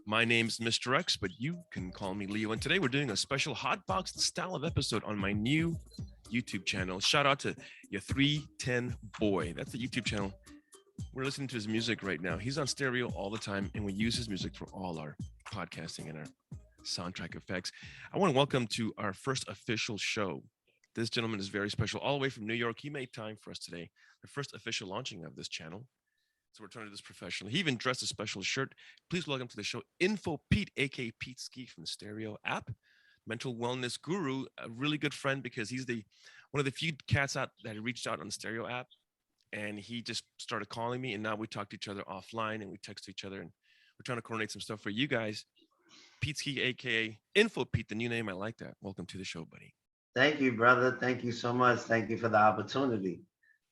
My name's Mr. X, but you can call me Leo. And today we're doing a special hotbox style of episode on my new YouTube channel. Shout out to your 310 boy. That's the YouTube channel. We're listening to his music right now. He's on stereo all the time, and we use his music for all our podcasting and our soundtrack effects. I want to welcome to our first official show. This gentleman is very special, all the way from New York. He made time for us today, the first official launching of this channel. So we're trying to do this professionally. He even dressed a special shirt. Please welcome to the show, Info Pete, aka Pete Ski from the Stereo app, mental wellness guru, a really good friend because he's the one of the few cats out that reached out on the Stereo app, and he just started calling me, and now we talk to each other offline and we text each other, and we're trying to coordinate some stuff for you guys. Pete Ski, aka Info Pete, the new name. I like that. Welcome to the show, buddy. Thank you, brother. Thank you so much. Thank you for the opportunity.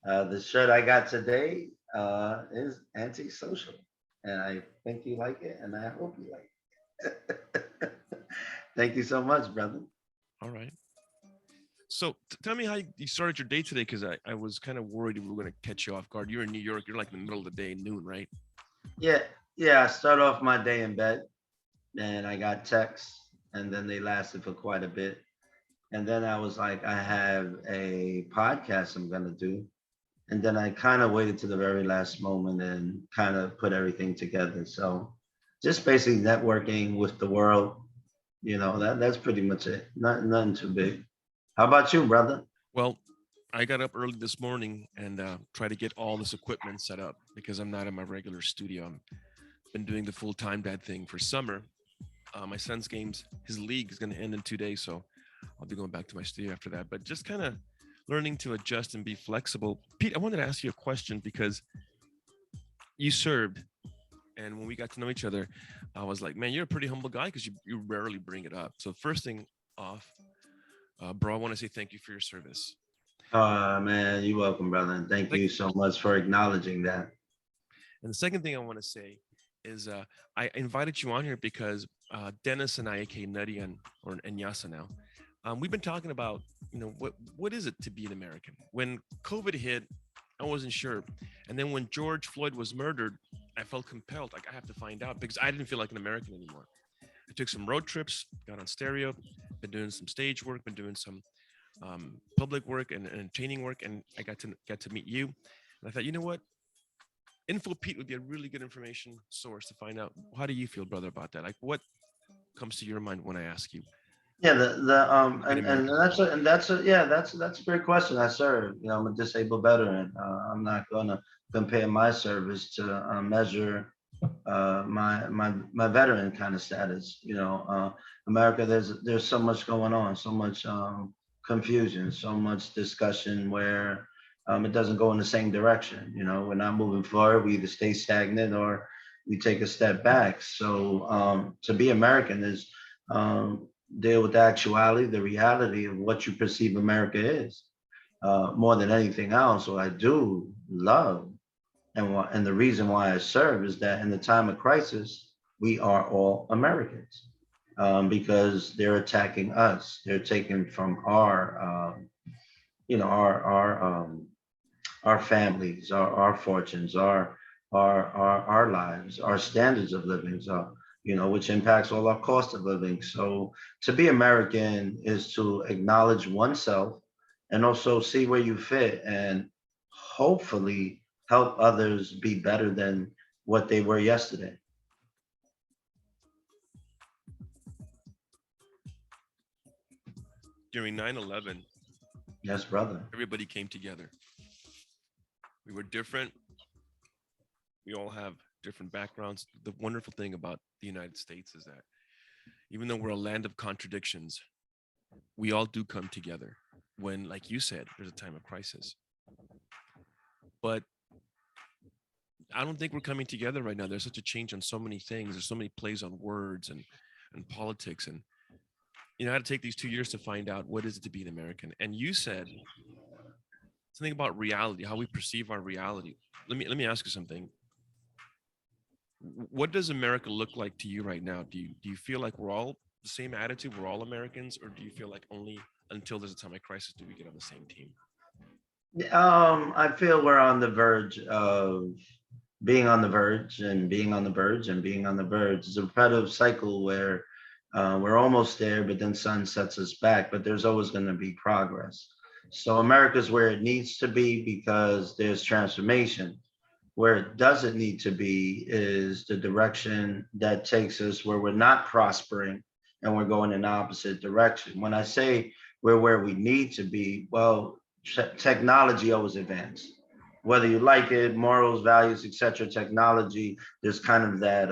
The shirt I got today is antisocial, and I think you like it, and I hope you like it. Thank you so much, brother. All right. So tell me how you started your day today, because I was kind of worried we were going to catch you off guard. You're in New York. You're like in the middle of the day, noon, right? Yeah, yeah. I start off my day in bed, and I got texts, and then they lasted for quite a bit. And then I was like, I have a podcast I'm gonna do. And then I kind of waited to the very last moment and kind of put everything together. So just basically networking with the world, that's pretty much it. Nothing too big. How about you, brother? Well, I got up early this morning and tried to get all this equipment set up because I'm not in my regular studio. I've been doing the full time dad thing for summer. My son's games, his league is going to end in 2 days, so I'll be going back to my studio after that. But just kind of learning to adjust and be flexible. Pete, I wanted to ask you a question because you served, and when we got to know each other, I was like, man, you're a pretty humble guy because you rarely bring it up. So first thing off, bro, I want to say thank you for your service. Man, you're welcome, brother. And thank Like, you so much for acknowledging that. and the second thing I want to say is I invited you on here because Dennis and I, aka Nutty or Nyasa now, we've been talking about, what is it to be an American? When COVID hit, I wasn't sure. And then when George Floyd was murdered, I felt compelled, like I have to find out because I didn't feel like an American anymore. I took some road trips, got on stereo, been doing some stage work, been doing some public work and entertaining work, and I got to meet you. And I thought, you know what? Info Pete would be a really good information source to find out how do you feel, brother, about that? Like, what comes to your mind when I ask you Yeah, the being and American? that's a great question. I serve. I'm a disabled veteran. I'm not gonna compare my service to measure my veteran kind of status. America, there's so much going on, so much confusion, so much discussion where it doesn't go in the same direction. We're not moving forward. We either stay stagnant or we take a step back. So to be American is deal with the actuality, the reality of what you perceive America is. More than anything else, what I do love and the reason why I serve is that in the time of crisis, we are all Americans because they're attacking us. They're taking from our families, our fortunes, our lives, our standards of living. So which impacts all our cost of living. So to be American is to acknowledge oneself and also see where you fit and hopefully help others be better than what they were yesterday. During 9/11, Yes, brother. everybody came together. We were different. We all have different backgrounds. The wonderful thing about the United States is that even though we're a land of contradictions, we all do come together when, like you said, there's a time of crisis. But I don't think we're coming together right now. There's such a change on so many things. There's so many plays on words and politics. And I had to take these 2 years to find out what is it to be an American. And you said something about reality, how we perceive our reality. Let me ask you something. What does America look like to you right now? Do you feel like we're all the same attitude? We're all Americans, or do you feel like only until there's a time of crisis do we get on the same team? I feel we're on the verge of being on the verge and being on the verge and being on the verge. It's a repetitive cycle where we're almost there, but then sun sets us back. But there's always going to be progress. So America's where it needs to be because there's transformation. Where it doesn't need to be is the direction that takes us where we're not prospering and we're going in the opposite direction. When I say we're where we need to be, well, technology always advances. Whether you like it, morals, values, etc., technology, there's kind of that,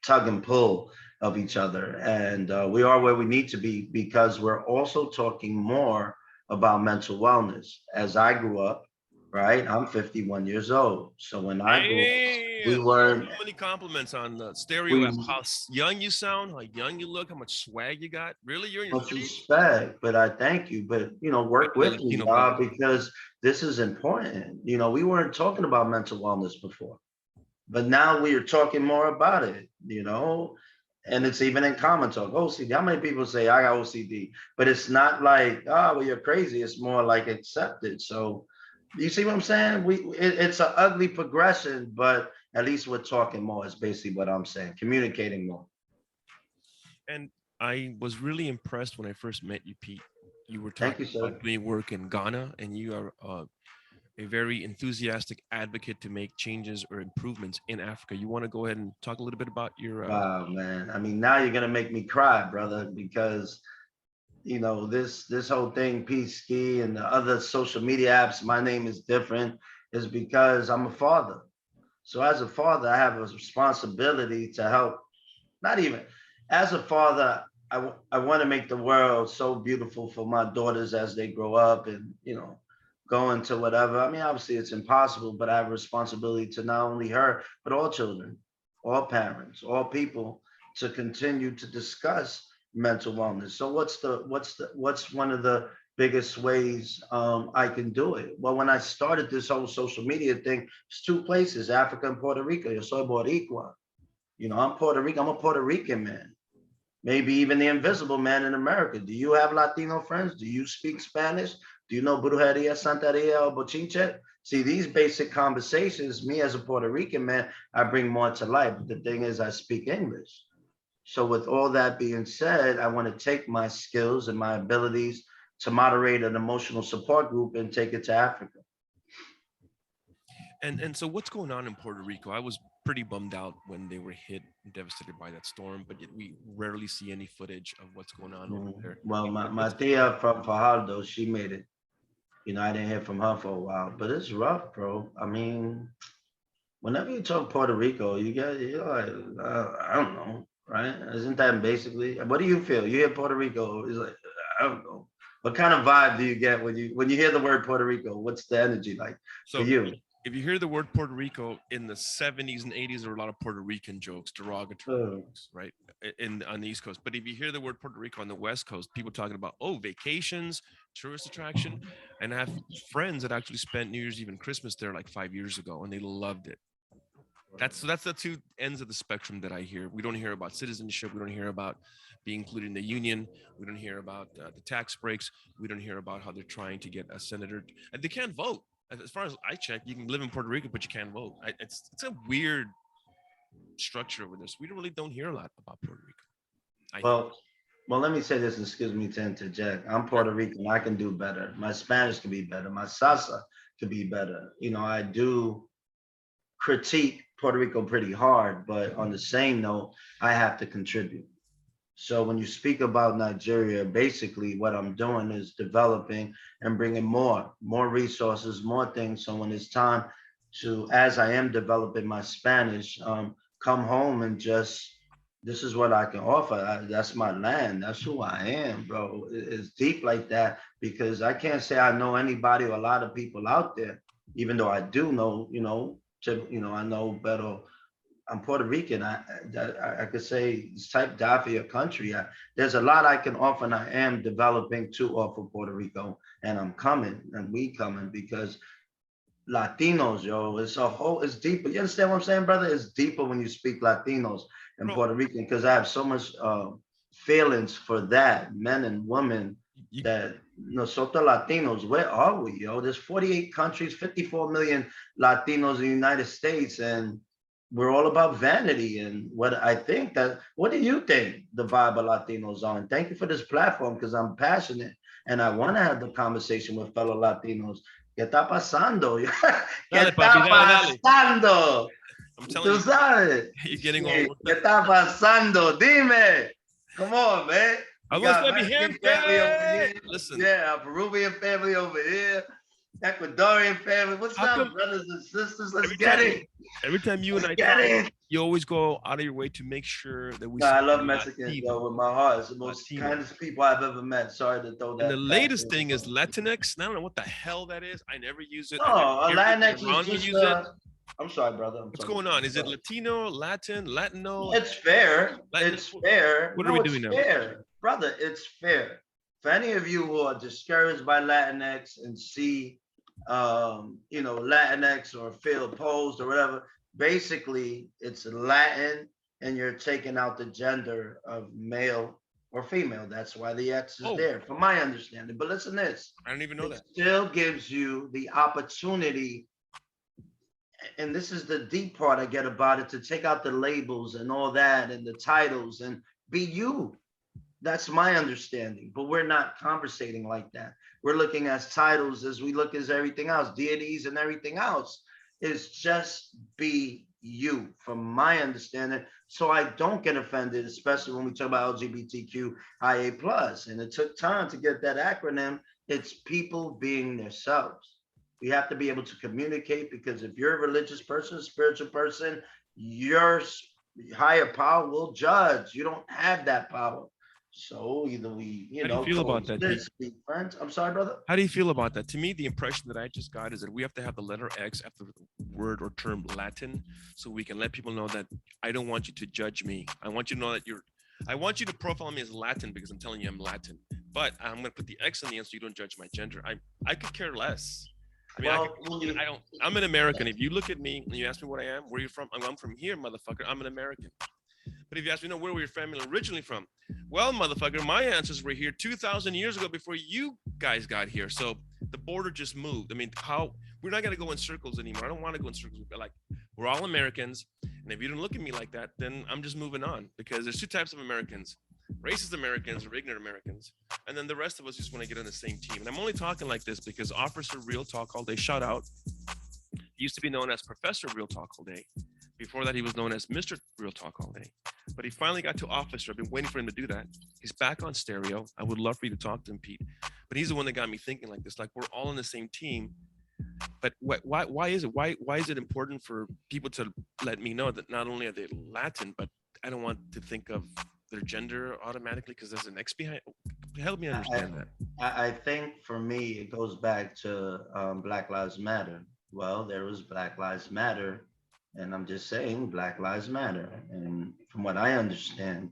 tug and pull of each other. And we are where we need to be because we're also talking more about mental wellness. As I grew up, right? I'm 51 years old. So when I grew up, Hey, we so weren't, many compliments on the stereo app. we How young you sound, how young you look, how much swag you got. Really, you're in your much 30s? respect, but I thank you. But work My with me, Latino brother. dog, because this is important. We weren't talking about mental wellness before, but now we are talking more about it. And it's even in common talk. OCD. How many people say I got OCD? But it's not like, oh, well, you're crazy. It's more like accepted. So you see what I'm saying? It's an ugly progression, but at least we're talking more. Is basically what I'm saying. Communicating more. And I was really impressed when I first met you, Pete. You were Thank you, talking sir. about doing work in Ghana, and you are a very enthusiastic advocate to make changes or improvements in Africa. You want to go ahead and talk a little bit about your Wow, man. I mean, now you're gonna make me cry, brother, because this whole thing, Peace Ski and the other social media apps, my name is different, is because I'm a father. So as a father, I have a responsibility to help. Not even as a father, I want to make the world so beautiful for my daughters as they grow up and go into whatever. I mean, obviously it's impossible, but I have a responsibility to not only her but all children, all parents, all people to continue to discuss mental wellness. So what's one of the biggest ways I can do it? Well, when I started this whole social media thing, it's two places, Africa and Puerto Rico. Yo soy Boricua. I'm Puerto Rican. I'm a Puerto Rican man. Maybe even the invisible man in America. Do you have Latino friends? Do you speak Spanish? Do you know Brujeria, Santeria, or Bochinche? See, these basic conversations, me as a Puerto Rican man, I bring more to life. But the thing is, I speak English. So, with all that being said, I want to take my skills and my abilities to moderate an emotional support group and take it to Africa. and so what's going on in Puerto Rico? I was pretty bummed out when they were hit and devastated by that storm, but yet we rarely see any footage of what's going on over there. Well, my What's tia from Fajardo, she made it. I didn't hear from her for a while, but it's rough, bro. I mean, whenever you talk Puerto Rico, you're like, I don't know, right? Isn't that basically? What do you feel? You hear Puerto Rico, it's like, I don't know. What kind of vibe do you get when you hear the word Puerto Rico? What's the energy like for so you? if you hear the word Puerto Rico in the 70s and 80s, there were a lot of Puerto Rican jokes, derogatory Uh, jokes, right? In on the East Coast. But if you hear the word Puerto Rico on the West Coast, people talking about vacations, tourist attraction, and I have friends that actually spent New Year's Eve and Christmas there like 5 years ago, and they loved it. That's the two ends of the spectrum that I hear. We don't hear about citizenship. We don't hear about being included in the union. We don't hear about the tax breaks. We don't hear about how they're trying to get a senator. And they can't vote. As far as I check, you can live in Puerto Rico, but you can't vote. It's a weird structure over this. We really don't hear a lot about Puerto Rico. I think. well, well, let me say this, and excuse me to interject. I'm Sure. Puerto Rican. I can do better. My Spanish can be better. My salsa could be better. I do critique Puerto Rico pretty hard, but on the same note, I have to contribute. So when you speak about Nigeria, basically what I'm doing is developing and bringing more resources, more things. So when it's time to, as I am developing my Spanish, come home and just, this is what I can offer. That's my land. That's who I am, bro. It's deep like that because I can't say I know anybody or a lot of people out there, even though I do know, I know better. I'm Puerto Rican. I could say it's type die for your country. There's a lot I can offer, and I am developing to offer Puerto Rico, and I'm coming, and we coming because Latinos, yo, it's deeper. You understand what I'm saying, brother? It's deeper when you speak Latinos and Bro, Puerto Rican because I have so much feelings for that, men and women you that. nosotros Latinos, where are we, yo? There's 48 countries, 54 million Latinos in the United States, and we're all about vanity. And what I think that, what do you think the vibe of Latinos are? And thank you for this platform because I'm passionate and I want to have the conversation with fellow Latinos. ¿Qué está pasando? ¿Qué Dale, papi, está dale, dale. pasando? I'm telling Tú you, sabes. you're getting all Sí, worked ¿qué up. está pasando? Dime. Come on, man. We Vamos got a mi Mexican family over gente. here. Listen, Yeah, Peruvian family over here. Ecuadorian family. What's how up, come brothers and sisters? Let's every get time it. every time you and Let's I get talk, it. you always go out of your way to make sure that we No, I love support Mexicans, Latino, yo, with my heart. It's the most Latino. kindest people I've ever met. Sorry to throw And the that back latest there. thing is Latinx. And I don't know what the hell that is. I never use it. No, I never a hear people Latinx is around me just use it. I'm sorry, brother. I'm What's talking going to on? you. Is it Latino, Latin, Latino? It's fair. Latin? It's fair. What are No, we it's doing now? fair. Brother, it's fair. For any of you who are discouraged by Latinx and see Latinx or feel opposed or whatever, basically it's Latin and you're taking out the gender of male or female. That's why the X is Oh, there, from my understanding. But listen to this. I don't even know It that. still gives you the opportunity, and this is the deep part I get about it, to take out the labels and all that and the titles and be you. That's my understanding. But we're not conversating like that. We're looking at titles as we look as everything else, deities and everything else. Is just be you, from my understanding. So I don't get offended, especially when we talk about LGBTQIA plus. And it took time to get that acronym. It's people being themselves. We have to be able to communicate, because if you're a religious person, a spiritual person, your higher power will judge. You don't have that power. So either we, How do you feel about that, Pete? be friends. I'm sorry, brother. How do you feel about that? To me, the impression that I just got is that we have to have the letter X after the word or term Latin, so we can let people know that I don't want you to judge me. I want you to know that I want you to profile me as Latin because I'm telling you I'm Latin. But I'm going to put the X on the end so you don't judge my gender. I could care less. I mean, I don't. I'm an American. If you look at me and you ask me what I am, where are you from? I'm from here, motherfucker. I'm an American. But if you ask me, where were your family originally from? Well, motherfucker, my ancestors were here 2,000 years ago before you guys got here. So the border just moved. I mean, we're not going to go in circles anymore. I don't want to go in circles. Like, we're all Americans. And if you don't look at me like that, then I'm just moving on, because there's two types of Americans: racist Americans or ignorant Americans. And then the rest of us just want to get on the same team. And I'm only talking like this because Officer Real Talk All Day, shout out. He used to be known as Professor Real Talk All Day. Before that, he was known as Mr. Real Talk All Day. But he finally got to officer. I've been waiting for him to do that. He's back on stereo. I would love for you to talk to him, Pete. But he's the one that got me thinking like this. Like, we're all on the same team. But why is it? Why is it important for people to let me know that not only are they Latin, but I don't want to think of their gender automatically because there's an X behind? Help me understand that. I think for me, it goes back to Black Lives Matter. Well, there was Black Lives Matter, and I'm just saying Black Lives Matter. And from what I understand,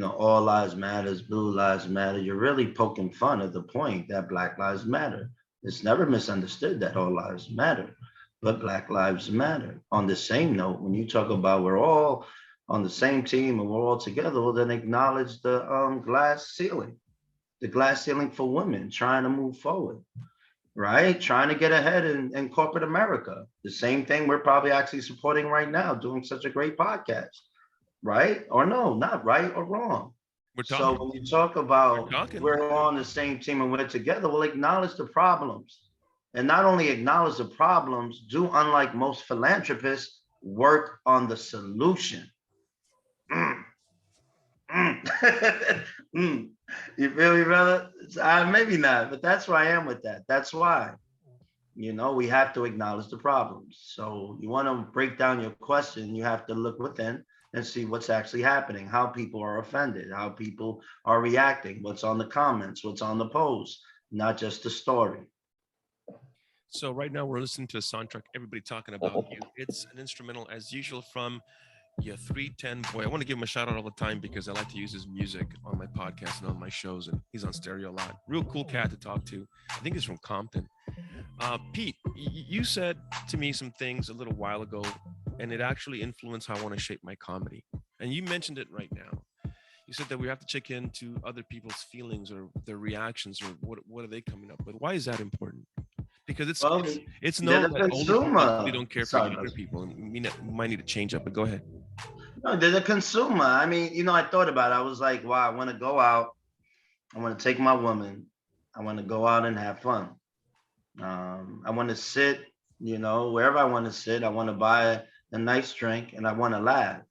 all lives matters, blue lives matter. You're really poking fun at the point that Black Lives Matter. It's never misunderstood that all lives matter, but Black Lives Matter. On the same note, when you talk about we're all on the same team and we're all together, well, then acknowledge the glass ceiling, the glass ceiling for women trying to move forward, right? Trying to get ahead in corporate America. The same thing we're probably actually supporting right now, doing such a great podcast, right? Or no, not right or wrong. We're So talking. when you talk about We're talking. we're all on the same team and we're together, we'll acknowledge the problems. And not only acknowledge the problems, do, unlike most philanthropists, work on the solution. Mm, mm. Mm. You feel me, brother? Maybe not, but that's where I am with that. That's why, we have to acknowledge the problems. So you want to break down your question, you have to look within and see what's actually happening, how people are offended, how people are reacting, what's on the comments, what's on the post, not just the story. So right now we're listening to a soundtrack, everybody talking about you. It's an instrumental as usual from your 310 boy. I want to give him a shout out all the time because I like to use his music on my podcast and on my shows, and he's on stereo a lot. Real cool cat to talk to. I think he's from Compton. Pete, you said to me some things a little while ago, and it actually influenced how I want to shape my comedy. And you mentioned it right now. You You said that we have to check into other people's feelings or their reactions or what are they coming up with? Why is that important? Because Well, it's they're known the that older people really consumer. don't care for Sorry, younger brother. people, and we might need to change up. But go ahead. No, they're the consumer. I mean, I thought about it. I was like, wow, I want to go out. I want to take my woman. I want to go out and have fun. I want to sit, wherever I want to sit. I want to buy a nice drink and I want to laugh.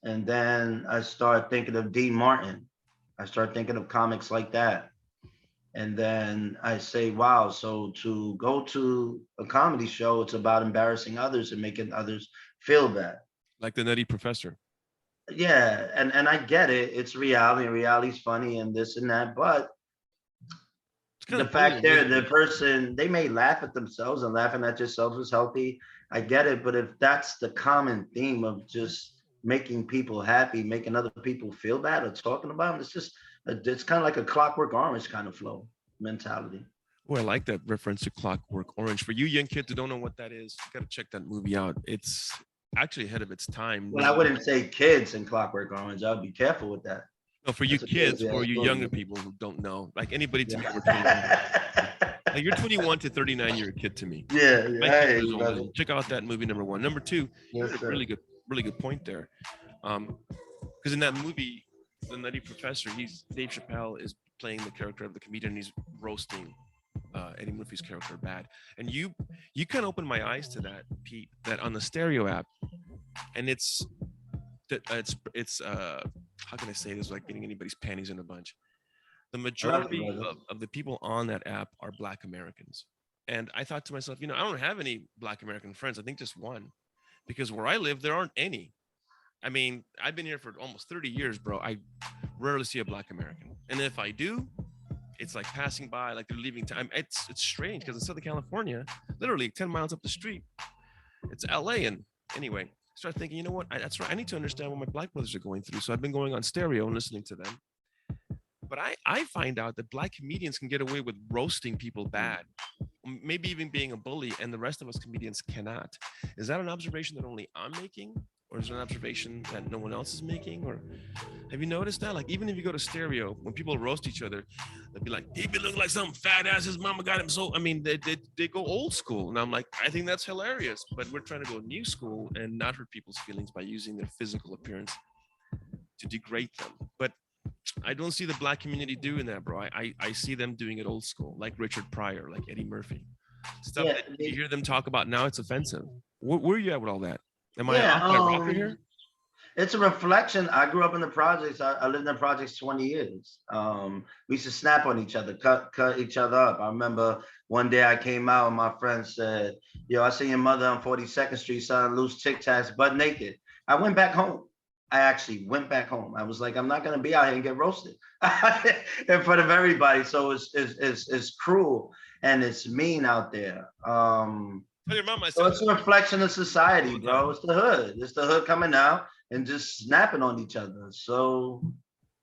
And then I start thinking of Dean Martin. I start thinking of comics like that. And then I say, wow, so to go to a comedy show, it's about embarrassing others and making others feel bad. Like the Nutty Professor. Yeah, and I get it. It's reality, and reality's funny and this and that. But It's kind the of fact bullying, there, isn't the it? person, they may laugh at themselves, and laughing at yourself is healthy. I get it. But if that's the common theme of just making people happy, making other people feel bad or talking about them, it's kind of like a Clockwork Orange kind of flow mentality. Oh, I like that reference to Clockwork Orange. For you young kids who don't know what that is, you got to check that movie out. It's actually ahead of its time. Well, I wouldn't say kids in Clockwork Orange. I'd be careful with that. No, for you That's a kids, kids yeah, or you younger movie. people who don't know, like anybody to me, we're 21. Yeah. Like you're 21 to 39, you're a kid to me. Yeah, My yeah, I kids hear are as you, old as brother. you. Check out that movie number one. Number two, you Yes, had a sir. really good point there. Because in that movie, the Nutty Professor, he's Dave Chappelle is playing the character of the comedian. He's roasting Eddie Murphy's character bad, and you kind of opened my eyes to that, Pete. That on the Stereo app, and it's how can I say this without getting anybody's panties in a bunch? The I love you, majority brother. of the people on that app are Black Americans. And I thought to myself, I don't have any Black American friends. I think just one, because where I live, there aren't any. I mean, I've been here for almost 30 years, bro. I rarely see a Black American. And if I do, it's like passing by, like they're leaving time. It's strange because in Southern California, literally 10 miles up the street, it's LA. And anyway, I started thinking, you know what? That's right. I need to understand what my Black brothers are going through. So I've been going on Stereo and listening to them. But I find out that Black comedians can get away with roasting people bad, maybe even being a bully, and the rest of us comedians cannot. Is that an observation that only I'm making? Or is it an observation that no one else is making? Or have you noticed that? Like, even if you go to Stereo, when people roast each other, they'll be like, he been looking like some fat ass, his mama got him. So, I mean, they go old school. And I'm like, I think that's hilarious. But we're trying to go new school and not hurt people's feelings by using their physical appearance to degrade them. But I don't see the Black community doing that, bro. I see them doing it old school, like Richard Pryor, like Eddie Murphy. Stuff Yeah, that you hear them talk about now, it's offensive. Where are you at with all that? Am I yeah. off my rocker here? It's a reflection. I grew up in the projects. I lived in the projects 20 years. We used to snap on each other, cut each other up. I remember one day I came out and my friend said, "Yo, I see your mother on 42nd Street selling loose Tic Tacs, butt naked." I went back home. I actually went back home. I was like, I'm not gonna be out here and get roasted in front of everybody. So it's cruel and it's mean out there. Tell your mom I So said it's that a reflection of society, all the time. bro. It's the hood. It's the hood coming out and just snapping on each other. So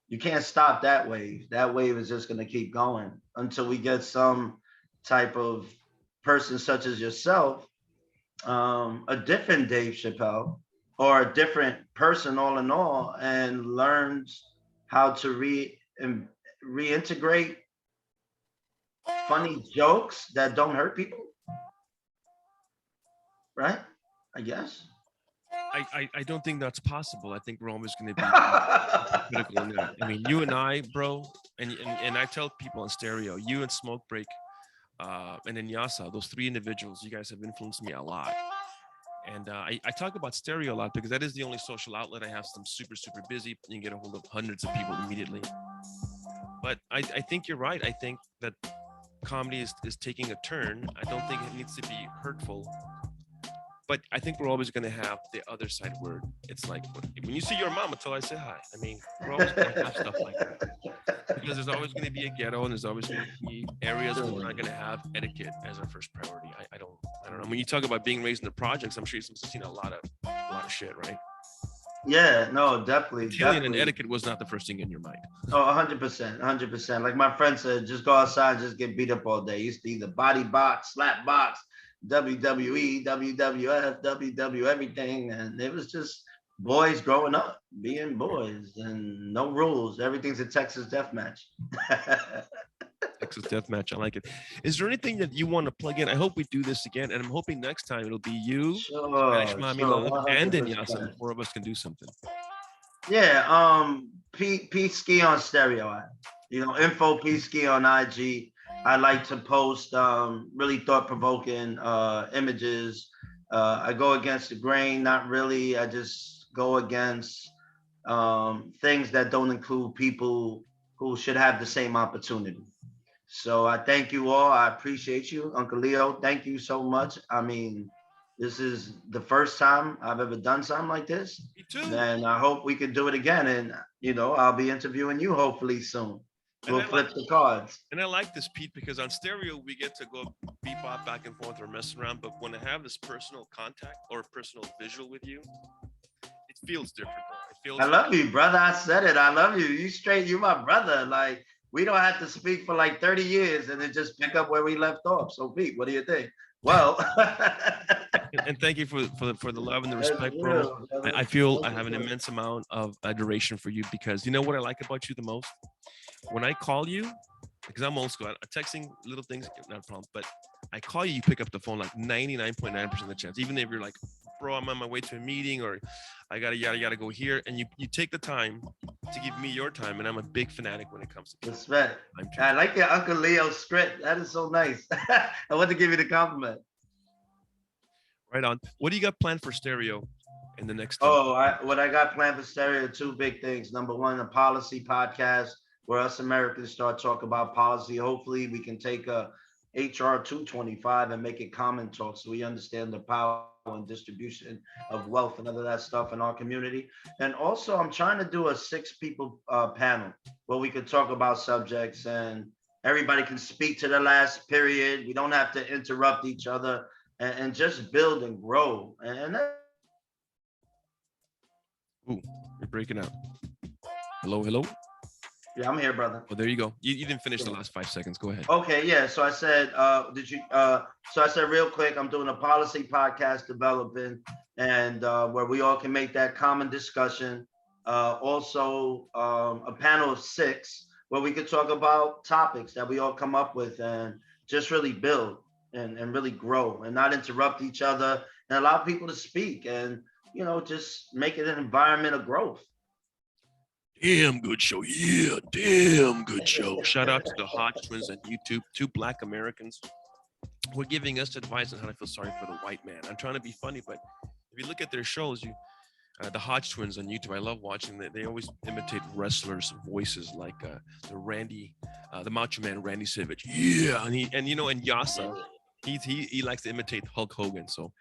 you can't stop that wave. That wave is just gonna keep going until we get some type of person such as yourself, a different Dave Chappelle, or a different person all in all, and learns how to reintegrate funny jokes that don't hurt people, right? I guess. I don't think that's possible. I think we're always going to be critical in that. I mean, you and I, bro, and I tell people on Stereo, you and Smoke Break, and then Yasa, those three individuals, you guys have influenced me a lot. And I talk about Stereo a lot because that is the only social outlet I have. So I'm super, super busy. You can get a hold of hundreds of people immediately. But I think you're right. I think that comedy is taking a turn. I don't think it needs to be hurtful. But I think we're always going to have the other side word. It's like when you see your mom until I say hi. I mean, we're always going to have stuff like that because there's always going to be a ghetto and there's always going to be areas where we're not going to have etiquette as our first priority. I don't know. When you talk about being raised in the projects, I'm sure you've seen a lot of shit, right? Yeah, no, definitely, Italian and definitely. etiquette was not the first thing in your mind. Oh, 100%, 100%. Like my friend said, just go outside and just get beat up all day. He used to either body box, slap box, WWE, WWF, WW, everything. And it was just boys growing up, being boys, and no rules. Everything's a Texas death match. Texas death match. I like it. Is there anything that you want to plug in? I hope we do this again, and I'm hoping next time it'll be you, Spanish Sure, Mommy sure, Love, and Inyasa. The 100%. four of us can do something. Yeah, Pete Ski on stereo. Info Pete Ski on IG. I like to post really thought-provoking images. I go against the grain, not really. I just go against things that don't include people who should have the same opportunity. So I thank you all. I appreciate you, Uncle Leo. Thank you so much. I mean, this is the first time I've ever done something like this. Me too. And I hope we can do it again. And, I'll be interviewing you hopefully soon. And We'll flip the cards. And I like this, Pete, because on stereo we get to go bebop back and forth or mess around. But when I have this personal contact or personal visual with you, it feels different. It feels. I love you, brother. I said it. I love you. You my brother. Like, we don't have to speak for like 30 years and then just pick up where we left off. So, Pete, what do you think? Well, and thank you for the love and the respect, bro. I feel I have an immense amount of adoration for you because you know what I like about you the most? When I call you, because I'm old school, texting little things, not a problem, but I call you, you pick up the phone like 99.9% of the chance, even if you're like, bro, I'm on my way to a meeting or I gotta go here. And you take the time to give me your time. And I'm a big fanatic when it comes to respect. I like your Uncle Leo script. That is so nice. I want to give you the compliment. Right on. What do you got planned for stereo in the next? What I got planned for stereo, two big things. Number one, a policy podcast where us Americans start talking about policy. Hopefully we can take a HR 225 and make it common talk so we understand the power and distribution of wealth and other that stuff in our community. And also I'm trying to do a 6-people panel where we could talk about subjects and everybody can speak to the last period. We don't have to interrupt each other and just build and grow. And Ooh, you're breaking out. Hello. Yeah, I'm here, brother. Oh, there you go. You didn't finish the last 5 seconds. Go ahead. Okay, yeah. So I said, so I said real quick, I'm doing a policy podcast developing and where we all can make that common discussion. Also, a panel of 6 where we could talk about topics that we all come up with and just really build and really grow and not interrupt each other and allow people to speak and, just make it an environment of growth. Damn good show. Yeah, damn good show. Shout out to the Hodge twins on YouTube, 2 Black Americans who are giving us advice on how to feel sorry for the white man. I'm trying to be funny, but if you look at their shows, the Hodge twins on YouTube, I love watching that. They always imitate wrestlers' voices like the Macho Man Randy Savage. Yeah, and Yasa, he likes to imitate Hulk Hogan. So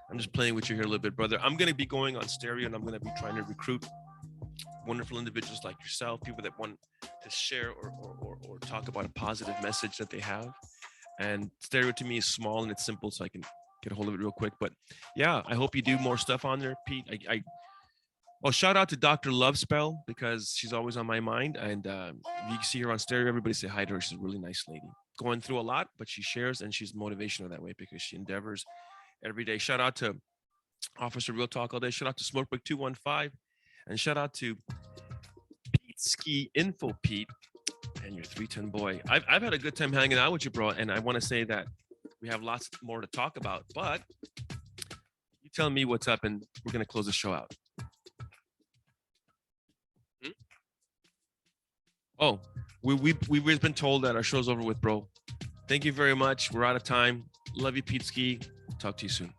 I'm just playing with you here a little bit, brother. I'm gonna be going on stereo and I'm gonna be trying to recruit wonderful individuals like yourself, people that want to share or talk about a positive message that they have. And stereo to me is small and it's simple, so I can get a hold of it real quick. But yeah, I hope you do more stuff on there, Pete. Shout out to Dr. Lovespell because she's always on my mind. And you can see her on stereo. Everybody say hi to her. She's a really nice lady. Going through a lot, but she shares and she's motivational that way because she endeavors every day. Shout out to Officer Real Talk All Day. Shout out to Smokebook 215. And shout out to Pete Ski Info Pete and your 310 boy. I've had a good time hanging out with you, bro. And I want to say that we have lots more to talk about, but you tell me what's up and we're going to close the show out. Oh, we've been told that our show's over with, bro. Thank you very much. We're out of time. Love you, Pete Ski. Talk to you soon.